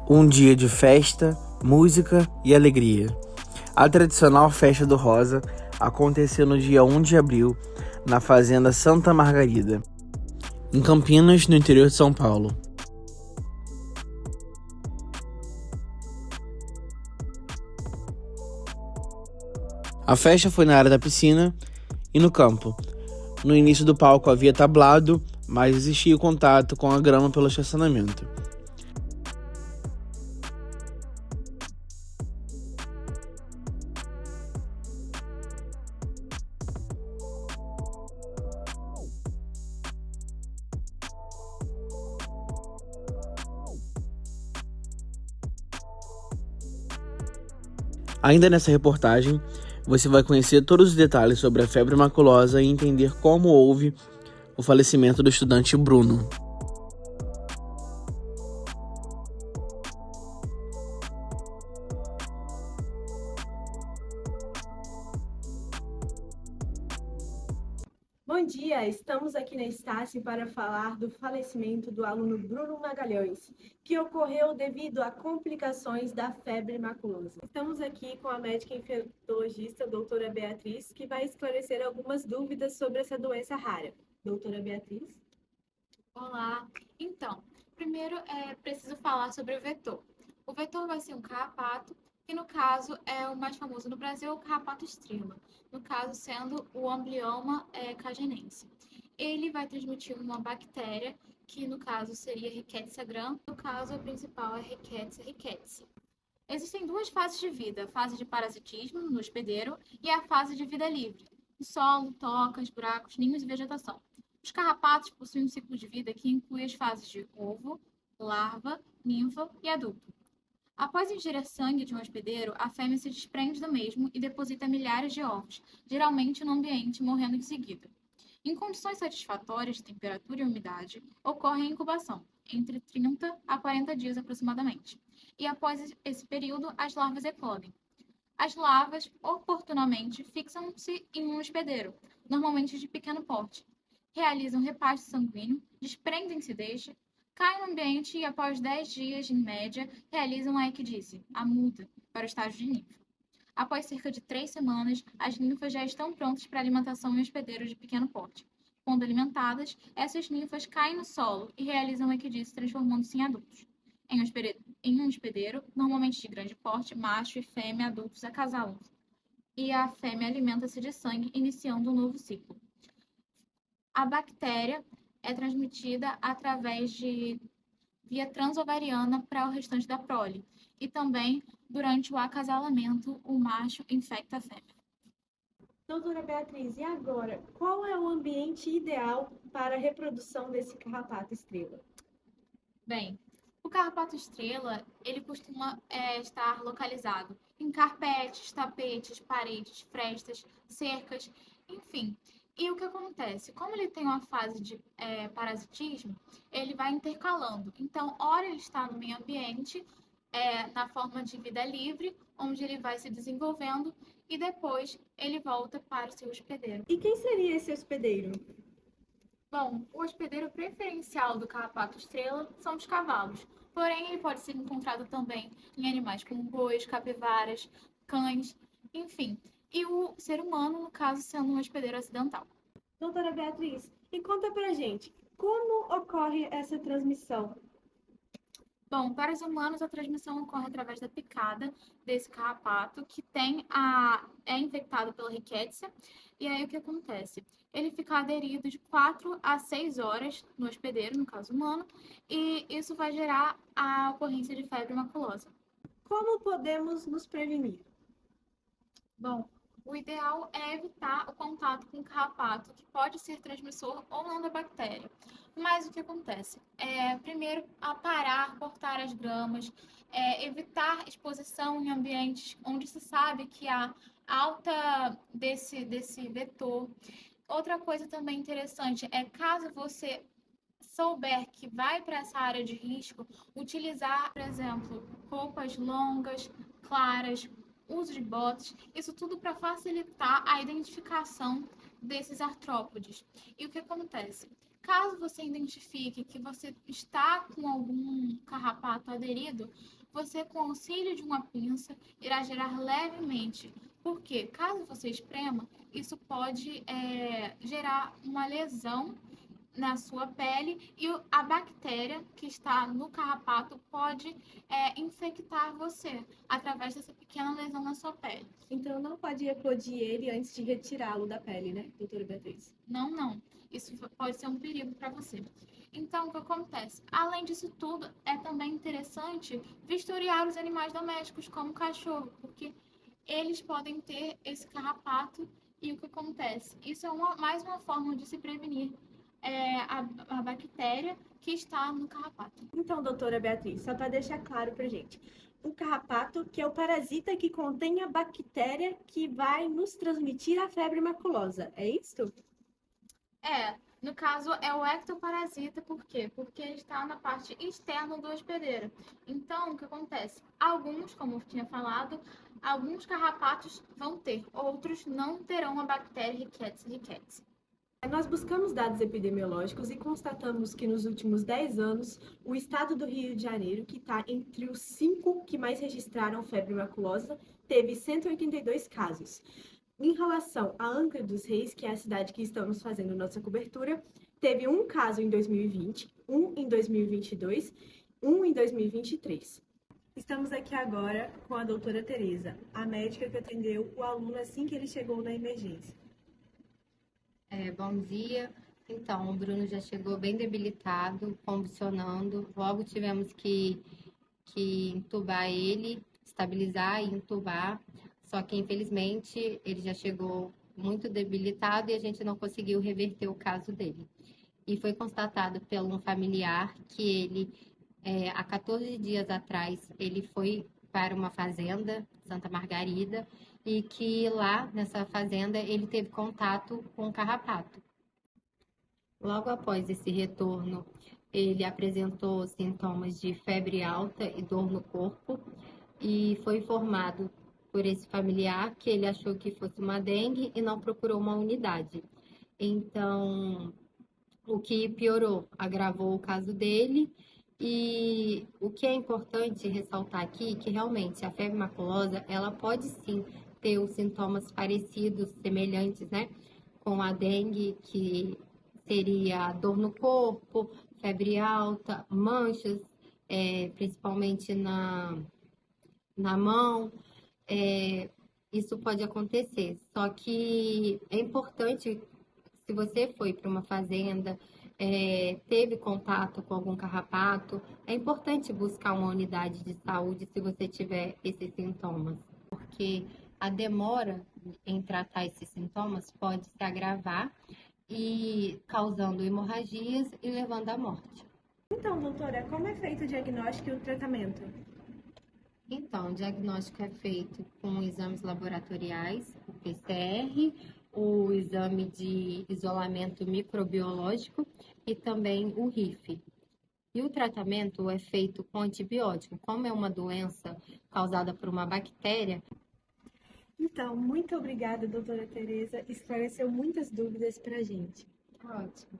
Um dia de festa, música e alegria. A tradicional Festa do Rosa aconteceu no dia 1 de abril, na Fazenda Santa Margarida, em Campinas, no interior de São Paulo. A festa foi na área da piscina e no campo. No início do palco havia tablado, mas existia o contato com a grama pelo estacionamento. Ainda nessa reportagem, você vai conhecer todos os detalhes sobre a febre maculosa e entender como houve o falecimento do estudante Bruno. Bom dia, estamos aqui na Estácio para falar do falecimento do aluno Bruno Magalhães, que ocorreu devido a complicações da febre maculosa. Estamos aqui com a médica infectologista, doutora Beatriz, que vai esclarecer algumas dúvidas sobre essa doença rara. Doutora Beatriz? Olá! Então, primeiro é preciso falar sobre o vetor. O vetor vai ser um carrapato, que no caso é o mais famoso no Brasil, o carrapato estrela, no caso sendo o Amblyomma cagenense. Ele vai transmitir uma bactéria, que no caso seria Rickettsia gram, no caso a principal é Rickettsia rickettsii. Existem duas fases de vida, a fase de parasitismo, no hospedeiro, e a fase de vida livre, no solo, tocas, buracos, ninhos e vegetação. Os carrapatos possuem um ciclo de vida que inclui as fases de ovo, larva, ninfa e adulto. Após ingerir sangue de um hospedeiro, a fêmea se desprende do mesmo e deposita milhares de ovos, geralmente no ambiente, morrendo em seguida. Em condições satisfatórias de temperatura e umidade, ocorre a incubação, entre 30 a 40 dias aproximadamente. E após esse período, as larvas eclodem. As larvas, oportunamente, fixam-se em um hospedeiro, normalmente de pequeno porte. Realizam repasto sanguíneo, desprendem-se deste, caem no ambiente e, após 10 dias, em média, realizam a ecdície, a muda, para o estágio de ninfa. Após cerca de 3 semanas, as ninfas já estão prontas para alimentação em hospedeiros de pequeno porte. Quando alimentadas, essas ninfas caem no solo e realizam a ecdície, transformando-se em adultos. Em um hospedeiro, normalmente de grande porte, macho e fêmea adultos acasalam-se. E a fêmea alimenta-se de sangue, iniciando um novo ciclo. A bactéria é transmitida através de via transovariana para o restante da prole. E também, durante o acasalamento, o macho infecta a fêmea. Doutora Beatriz, e agora, qual é o ambiente ideal para a reprodução desse carrapato estrela? Bem, o carrapato estrela, ele costuma estar localizado em carpetes, tapetes, paredes, frestas, cercas, enfim. E o que acontece? Como ele tem uma fase de parasitismo, ele vai intercalando. Então, ora ele está no meio ambiente, na forma de vida livre, onde ele vai se desenvolvendo, e depois ele volta para o seu hospedeiro. E quem seria esse hospedeiro? Bom, o hospedeiro preferencial do carrapato estrela são os cavalos, porém ele pode ser encontrado também em animais como bois, capivaras, cães, enfim. E o ser humano, no caso, sendo um hospedeiro acidental. Doutora Beatriz, e conta pra gente, como ocorre essa transmissão? Bom, para os humanos, a transmissão ocorre através da picada desse carrapato, que é infectado pela Rickettsia. E aí, o que acontece? Ele fica aderido de 4 a 6 horas no hospedeiro, no caso humano, e isso vai gerar a ocorrência de febre maculosa. Como podemos nos prevenir? Bom, o ideal é evitar o contato com o carrapato, que pode ser transmissor ou não da bactéria. Mas o que acontece? Primeiro, aparar, cortar as gramas, evitar exposição em ambientes onde se sabe que há alta desse vetor. Outra coisa também interessante é, caso você souber que vai para essa área de risco, utilizar, por exemplo, roupas longas, claras, uso de botas, isso tudo para facilitar a identificação desses artrópodes. E o que acontece? Caso você identifique que você está com algum carrapato aderido, você, com o auxílio de uma pinça, irá gerar levemente. Porque, caso você esprema, isso pode gerar uma lesão na sua pele e a bactéria que está no carrapato pode infectar você através dessa pequena lesão na sua pele. Então não pode eclodir ele antes de retirá-lo da pele, né, doutora Beatriz? Não, não. Isso pode ser um perigo para você. Então, o que acontece? Além disso tudo, é também interessante vistoriar os animais domésticos, como o cachorro, porque eles podem ter esse carrapato e o que acontece? Isso é mais uma forma de se prevenir a bactéria que está no carrapato. Então, doutora Beatriz, só para deixar claro para gente, o carrapato, que é o parasita que contém a bactéria que vai nos transmitir a febre maculosa, é isso? No caso, é o ectoparasita, por quê? Porque ele está na parte externa do hospedeiro. Então, o que acontece? Alguns, como eu tinha falado, alguns carrapatos vão ter, outros não terão a bactéria Rickettsia rickettsii. Nós buscamos dados epidemiológicos e constatamos que nos últimos 10 anos, o estado do Rio de Janeiro, que está entre os 5 que mais registraram febre maculosa, teve 182 casos. Em relação a Angra dos Reis, que é a cidade que estamos fazendo nossa cobertura, teve um caso em 2020, um em 2022, um em 2023. Estamos aqui agora com a doutora Tereza, a médica que atendeu o aluno assim que ele chegou na emergência. Bom dia. Então, o Bruno já chegou bem debilitado, convulsionando. Logo tivemos que entubar ele, estabilizar e entubar. Só que, infelizmente, ele já chegou muito debilitado e a gente não conseguiu reverter o caso dele. E foi constatado pelo um familiar que ele, há 14 dias atrás, ele foi para uma fazenda, Santa Margarida, e que lá nessa fazenda ele teve contato com o carrapato. Logo após esse retorno, ele apresentou sintomas de febre alta e dor no corpo e foi informado por esse familiar que ele achou que fosse uma dengue e não procurou uma unidade. Então, o que piorou, agravou o caso dele. E o que é importante ressaltar aqui é que realmente a febre maculosa, ela pode sim ter os sintomas parecidos, semelhantes, né, com a dengue, que seria dor no corpo, febre alta, manchas, principalmente na mão. Isso pode acontecer. Só que é importante, se você foi para uma fazenda, teve contato com algum carrapato, é importante buscar uma unidade de saúde se você tiver esses sintomas, porque a demora em tratar esses sintomas pode se agravar e causando hemorragias e levando à morte. Então, doutora, como é feito o diagnóstico e o tratamento? Então, o diagnóstico é feito com exames laboratoriais, o PCR, o exame de isolamento microbiológico e também o RIF. E o tratamento é feito com antibiótico. Como é uma doença causada por uma bactéria. Então, muito obrigada, doutora Tereza. Esclareceu muitas dúvidas para a gente. Ótimo.